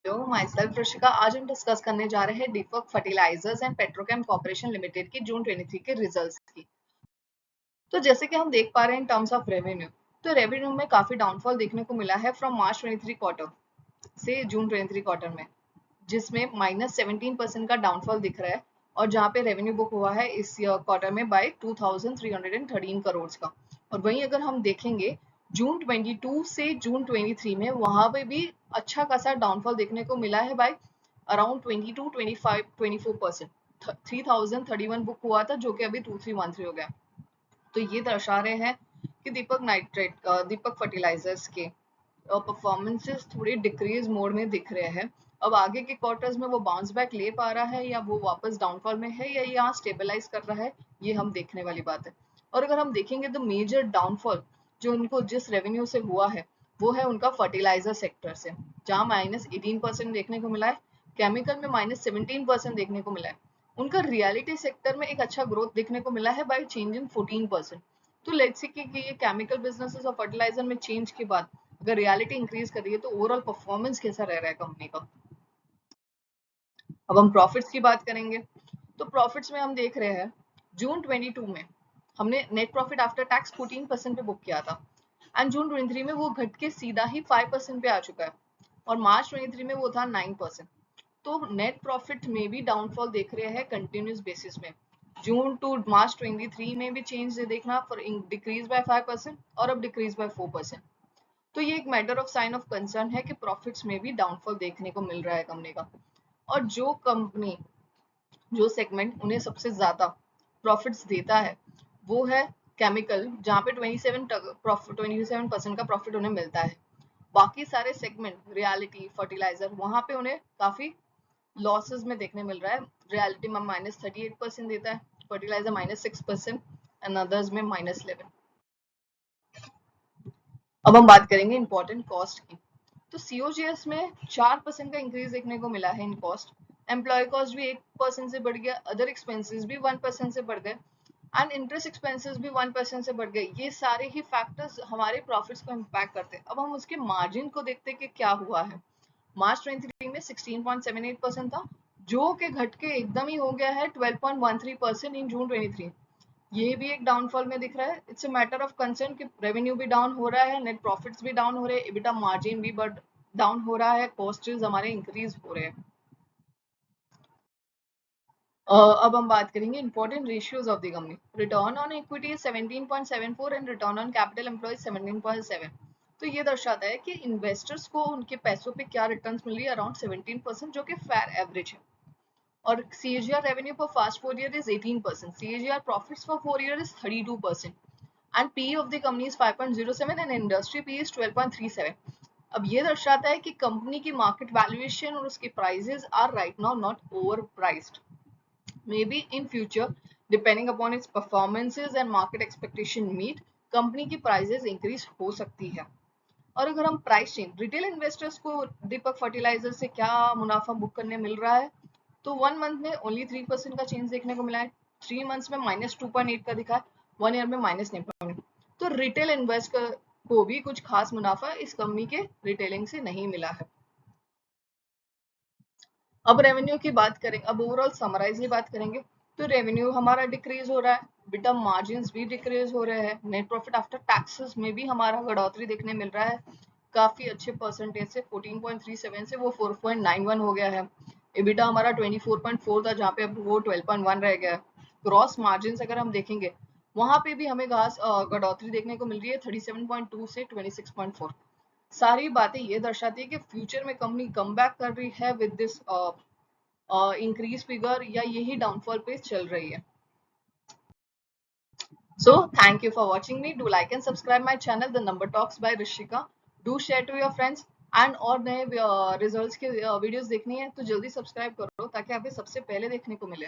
Hello, my self Rishika. आज हम discuss करने जा रहे हैं Deepak fertilisers and petrochem corporation limited की जून 23 के रिजल्ट्स की। तो जैसे कि हम देख पा रहे हैं इन टर्म्स ऑफ रेवेन्यू, तो रेवेन्यू में काफी डाउनफॉल देखने को मिला है फ्रॉम मार्च 23 क्वार्टर से जून 23 क्वार्टर में, जिसमें -17% का डाउनफॉल दिख रहा है। और जहाँ पे रेवेन्यू बुक हुआ है इस क्वार्टर में बाय 2313 करोड़ का। और वहीं अगर हम देखेंगे जून 22 से जून 23 में, वहां पे भी अच्छा खासा डाउनफॉल देखने को मिला है बाय अराउंड 22, 25, 24%। 3031 बुक हुआ था, जो कि अभी 2313 हो गया। तो ये दर्शा रहे हैं कि दीपक फर्टिलाइजर्स के परफॉर्मेंसेस थोड़े डिक्रीज मोड में दिख रहे हैं। अब आगे के क्वार्टर्स में वो बाउंस बैक ले पा रहा है या वो वापस डाउनफॉल में है या यहाँ स्टेबलाइज कर रहा है, ये हम देखने वाली बात है। और अगर हम देखेंगे तो मेजर डाउनफॉल जो उनको जिस रेवेन्यू से हुआ है वो है उनका फर्टिलाइजर सेक्टर से, जहाँ -18% देखने को मिला है। केमिकल में -17% देखने को मिला है। उनका रियलिटी सेक्टर में एक अच्छा ग्रोथ देखने को मिला है बाय चेंज इन 14%। तो लेट्स सी कि ये केमिकल बिजनेसेस और फर्टिलाइजर में चेंज के बाद अगर रियलिटी इंक्रीज कर रही है तो ओवरऑल परफॉर्मेंस कैसा रह रहा है कंपनी का। अब हम प्रॉफिट्स की बात करेंगे, तो प्रॉफिट्स में हम देख रहे हैं जून 22 में हमने नेट प्रॉफिट आफ्टर टैक्स 14% पे बुक किया था, एंड जून 23 में वो घट के सीधा ही 5% पे आ चुका है। और मार्च 23 में वो था 9%। तो नेट प्रॉफिट में भी डाउनफॉल देख रहे हैं कंटिन्यूस बेसिस में। जून टू मार्च 23 में भी चेंज देखना, फॉर डिक्रीज बाय 5% और अब डिक्रीज बाय 4%। तो ये एक matter of sine of concern है कि प्रॉफिट्स में भी डाउनफॉल देखने को मिल रहा है कंपनी का। और जो कंपनी, जो सेगमेंट उन्हें सबसे ज्यादा प्रॉफिट्स देता है वो है केमिकल, जहाँ पे 27% का प्रॉफिट उन्हें मिलता है। बाकी सारे सेगमेंट रियलिटी फर्टिलाइजर, वहां पे उन्हें काफी लॉसेस में देखने मिल रहा है। रियलिटी में -38% देता है, फर्टिलाइजर -6% एंड अदर्स में -11। अब हम बात करेंगे इंपॉर्टेंट कॉस्ट की। तो सीओजीएस में 4% का इंक्रीज देखने को मिला है इन कॉस्ट। एम्प्लॉय कॉस्ट भी 1% से बढ़ गया, अदर एक्सपेंसेस भी 1% से बढ़ गए, एंड इंटरेस्ट एक्सपेंसेस भी 1% से बढ़ गए। ये सारे ही फैक्टर्स हमारे प्रॉफिट्स को इम्पैक्ट करते हैं। अब हम उसके मार्जिन को देखते हैं कि क्या हुआ है। मार्च 23 में 16.78% था, जो कि घट के एकदम ही हो गया है 12.13% इन जून 23। ये भी एक डाउनफॉल में दिख रहा है। It's a matter of concern कि रेवेन्यू भी डाउन हो रहा है, नेट प्रॉफिट्स भी डाउन हो रहे हैं, एबिटा मार्जिन भी डाउन हो रहा है, कॉस्ट्स हमारे इंक्रीज हो रहे हैं। अब हम बात करेंगे important ratios of the company. Return on equity 17.74 and return on capital employed 17.7। तो ये दर्शाता है कि इन्वेस्टर्स को उनके पैसों पे क्या रिटर्न्स मिल रही है, अराउंड 17%, जो कि फेयर एवरेज है। और CAGR revenue for first 4 year is 18%. CAGR profits for 4 year is 32%. And PE of the company is 5.07 and industry PE is 12.37. अब ये दर्शाता है कि कंपनी की मार्केट वैल्यूएशन और उसके prices are right now not overpriced. May be in future, depending upon its performances and market expectation meet, company की prices increase हो सकती है। और अगर हम प्राइस चेंज, रिटेल इन्वेस्टर्स को दीपक फर्टिलाइजर से क्या मुनाफा बुक करने मिल रहा है, तो 1 मंथ में ओनली 3% का चेंज देखने को मिला है, 3 मंथ्स में -2.8 का दिखा है, 1 ईयर में -9.8। तो रिटेल इन्वेस्टर को भी कुछ खास मुनाफा इस कंपनी के रिटेलिंग से नहीं मिला है। अब रेवेन्यू की बात करें, अब ओवरऑल समराइजली बात करेंगे, तो रेवेन्यू हमारा डिक्रीज हो रहा है, बिटा मार्जिन भी डिक्रीज हो रहे हैं, नेट प्रॉफिट आफ्टर टैक्सेस में भी हमारा बढ़ोतरी देखने मिल रहा है काफी अच्छे परसेंटेज से, 14.37 से वो 4.91 हो गया है। एबिटा हमारा 24.4 था, जहाँ पे अब वो 12.1 रह गया है। ग्रॉस मार्जिन अगर हम देखेंगे, वहां पे भी हमें घास बढ़ोतरी देखने को मिल रही है 37.2 से 26.4। सारी बातें ये दर्शाती है कि फ्यूचर में कंपनी कम बैक कर रही है विद दिस इंक्रीज फिगर, या यही डाउनफॉल पे चल रही है। So thank you for watching me. Do like and subscribe my channel, The Number Talks by Rishika. Do share to your friends, and और नए रिजल्ट्स के वीडियोस देखनी है तो जल्दी सब्सक्राइब करो ताकि आपको सबसे पहले देखने को मिले।